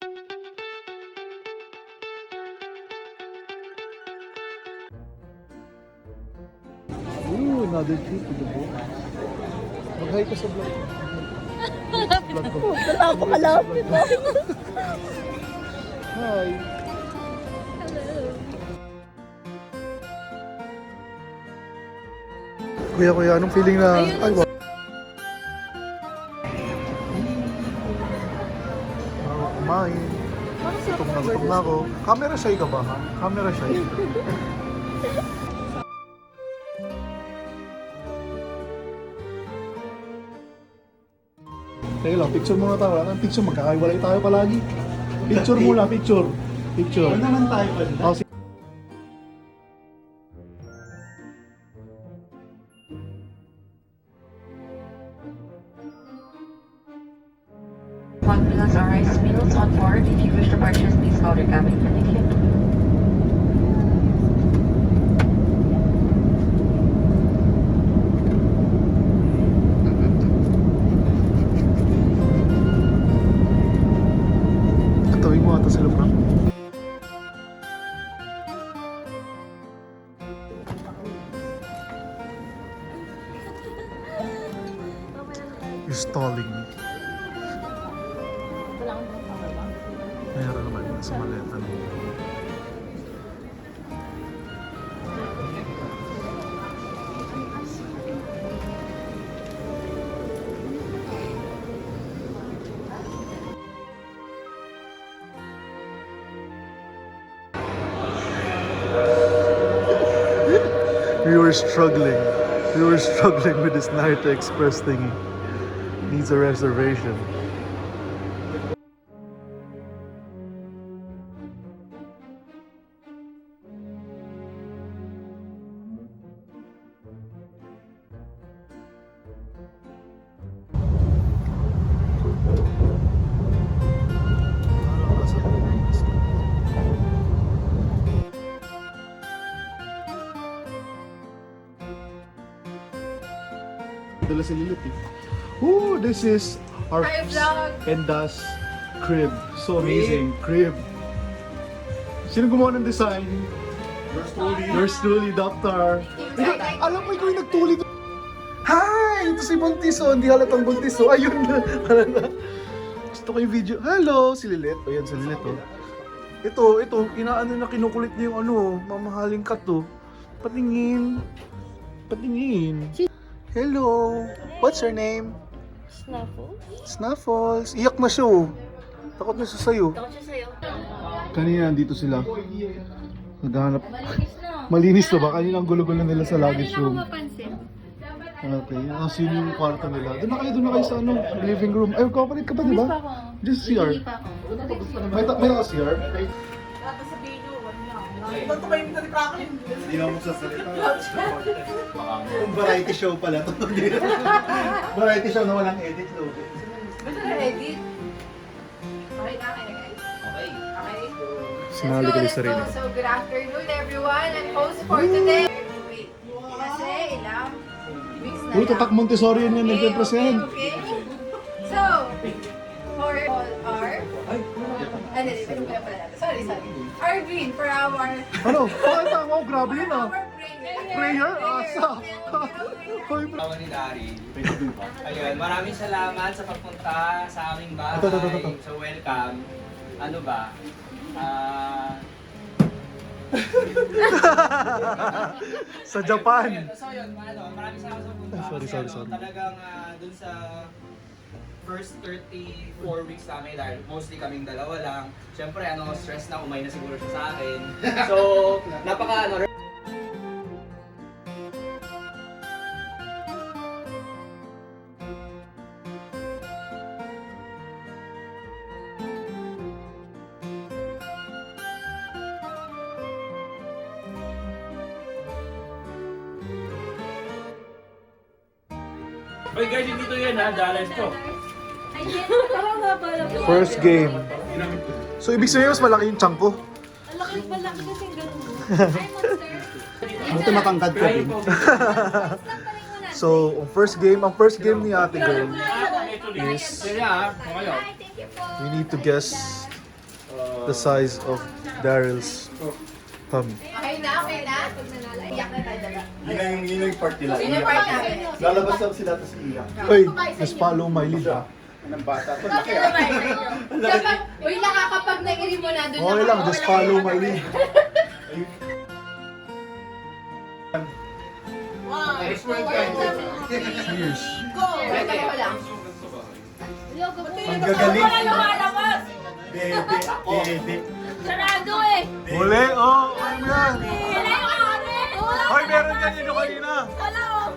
Ooh, another trip to the boat. Mag-hi ka sa vlog. Vlog ko. Napakalapit mo. Hi. Kuya, anong feeling na... Ay, wow. Kumain. Gutom na ako. Camera shy ka ba? Camera shy. Teka lang, picture muna tayo. Anong picture? Magkakaiwalay tayo palagi. Picture muna, picture. Picture. Ano naman tayo ba? Oh, sige. Plus or rice meals on board. If you wish to purchase, please call your cabin for ticket. Katawin mo ata sila, Frank. You're stalling me. Meron naman yun sa maleta mo. We were struggling. We were struggling with this Narita Express thingy. Needs a reservation. Dala si Lilith eh. Ooh, this is our and das crib. So amazing. Crib. Sino gumawa ng design? Yours truly, Doctor. Alam mo, ikaw yung nagtuli. Hi! Ito si Buntiso. Hindi halatang Buntiso. Ayun na. Gusto ko yung video. Hello! Si Lilith. Ayan si Lilith oh. Ito. Inaano na kinukulit niya yung ano. Mamahaling kat oh. Patingin. Hello! What's your name? Snuffles? Snuffles. Iyak na siya oh. Takot na siya sa'yo. Takot siya sa'yo. Kanina nandito sila. Naghahanap. Malinis na. Malinis na ba? Kanina ang gulo-gulo nila sa luggage Ako room. mapansin. Okay. Yun yung kwarto nila. Doon na kayo sa ano, living room. Ay, magkapalit ka pa, di Hindi ba? pa ako. Just CR. Hindi pa ako. May naka-CR? Hindi naman mo sasalita. Kung variety show pala to. Variety show na walang edit, no? Gusto na edit? Okay na, guys. Okay. Sinali ka ni sarili. So, good afternoon everyone and host for today. Wait, kasi ilang weeks na Uy, Tatak Montessori yun yung nag-represent. Okay. So, for all our... Hindi pala natin. Sorry. Our green for our... Ano? Pakita mo, grabe yun ah. Our Prayer? Asa? Hoy, Tawa ni Dari. Ayun, maraming salamat sa pagpunta sa aming bahay. Ito. So welcome. Ano ba? sa Japan. So yun, maraming salamat sa pagpunta. Sorry. Talagang dun sa first 34 weeks namin dahil mostly kaming dalawa lang. Siyempre, stress na, umay na siguro siya sa akin. So, Oy guys, hindi to yan ha, challenge ko. Tama nga pala. First game. So, ibig sabihin mas malaki yung chunk ko. Malaki kasi ganun. Ay, monster. Buti matangkad ka din. So, ang first game ni Ate Girl is Sige ha, kayo. we need to guess the size of Daryl's tummy. Okay na, okay na. Iyak na tayo dala. Yun yung part nila. Yun yung part namin. Lalabas lang sila tapos iiyak. Uy, just follow my lead ah. Anong bata? Laki ah. Kapag, uy, nakakapag nairi mo na doon. Okay lang, just follow my lead. Cheers. Wait, ako lang. Ang gagaling. Wala lumalabas! Bebe. Sarado eh! Huli, oh! Ano yan? Wala yung ate! Hoy, meron yan yun yung kanina. Wala oh!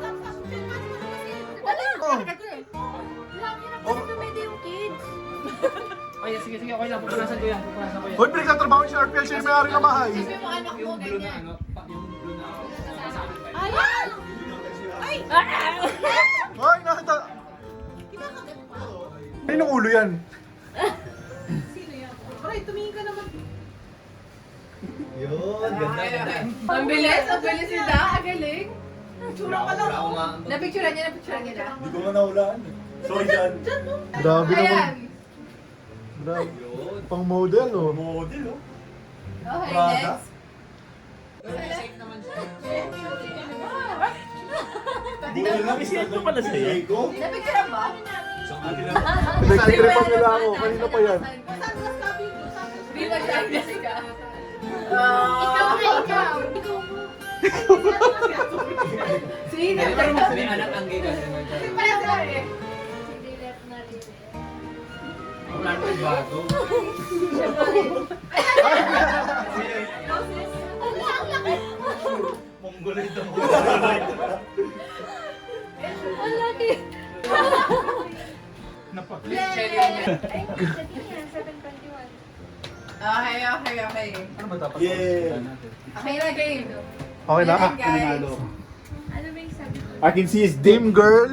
Wala! Oh. Kasi dumede yung kids. Ay, sige, okay lang. Pupunasan ko yan. Hoy, pinagtatrabaho si RPL, siya yung may-ari ng bahay. Sabi mo anak mo, ganyan. Yung blue na Ayan! Ay! Hoy, nakita. Ay, nung ulo yan. Yun, ganda. Ang bilis nila. Ang galing. Wala ako nga. Napicturean niya na. Hindi ko nga nahulaan. Sorry, Jan. Grabe naman. Ayan. Grabe. Pang model, oh. Model, oh. Okay, Prada. next. Buti lang. Ito pala sa'yo. Diego. Napicturean ba? Pinagtitripan nila ako. Kanina pa yan. Di ba siya kasi ka? Ikaw! Sino? May anak ang gay kasi. Wala nang bago. Mongoloid ang Ang laki! Okay. Ano ba dapat? Yeah. Okay na, game. Okay na? Ayan, guys. Ano ba yung sabi ko? I can see his Team girl,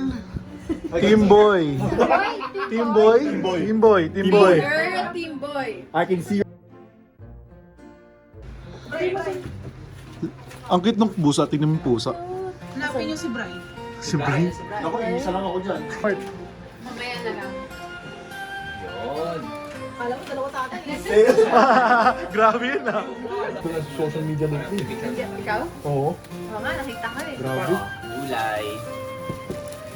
team boy. Team boy, team boy, team boy. Girl, team boy. I can see Ang cute ng pusa, tingnan mo yung pusa. Hanapin niyo si Bri. Si Bri. Ako, isa lang ako dyan. Mamaya na lang. Yun. Kala ko dalawa tatay. Grabe yun ah. Social media na Ikaw? Oo. Oo nga, nakita ko eh. Grabe. Gulay.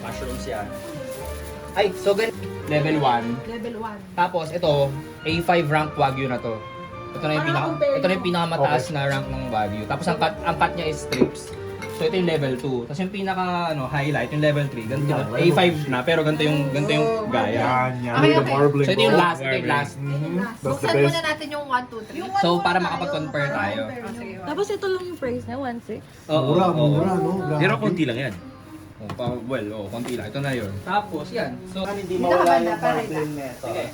Mushrooms yan. Ay, so level 1. Level 1. Tapos ito, A5 rank Wagyu na to. Ito na yung pinakamataas na rank ng Wagyu. Tapos ang cut niya is strips. So ito yung level 2. Tapos yung pinaka highlight yung level 3. Ganito yun. A5 na pero ganito yung gaya. Okay, okay. So ito yung last, ito yung last. Buksan muna natin yung 1, 2, 3. So para makapag-compare tayo. Tapos ito lang yung price na 1.6. Mura, mura, no? Grabe. Pero konti lang yan. Konti lang. Ito na yun. Tapos yan. So Hindi Dito ka mawala banda, yung para bundle nito. sige.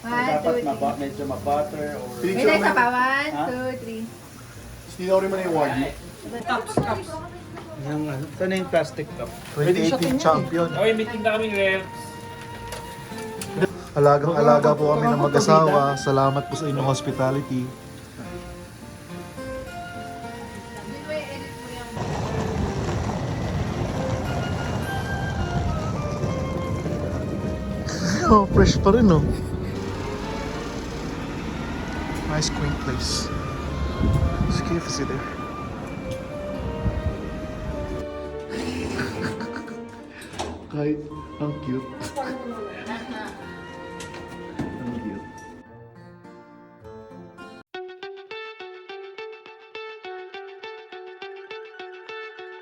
1, Dapat 2, 3. medyo ma-butter or... May tayo sa pa. 1, 2, 3. Tinori mo na yung wagyu. Cups. Saan na yung plastic cup? 2018 champion. Okay, may tinda kaming reps. Alagang-alaga po kami ng mag-asawa. Salamat po sa inyong hospitality. Oh, fresh pa rin, no? Nice, quaint place. There's KFC there. Kahit ang cute.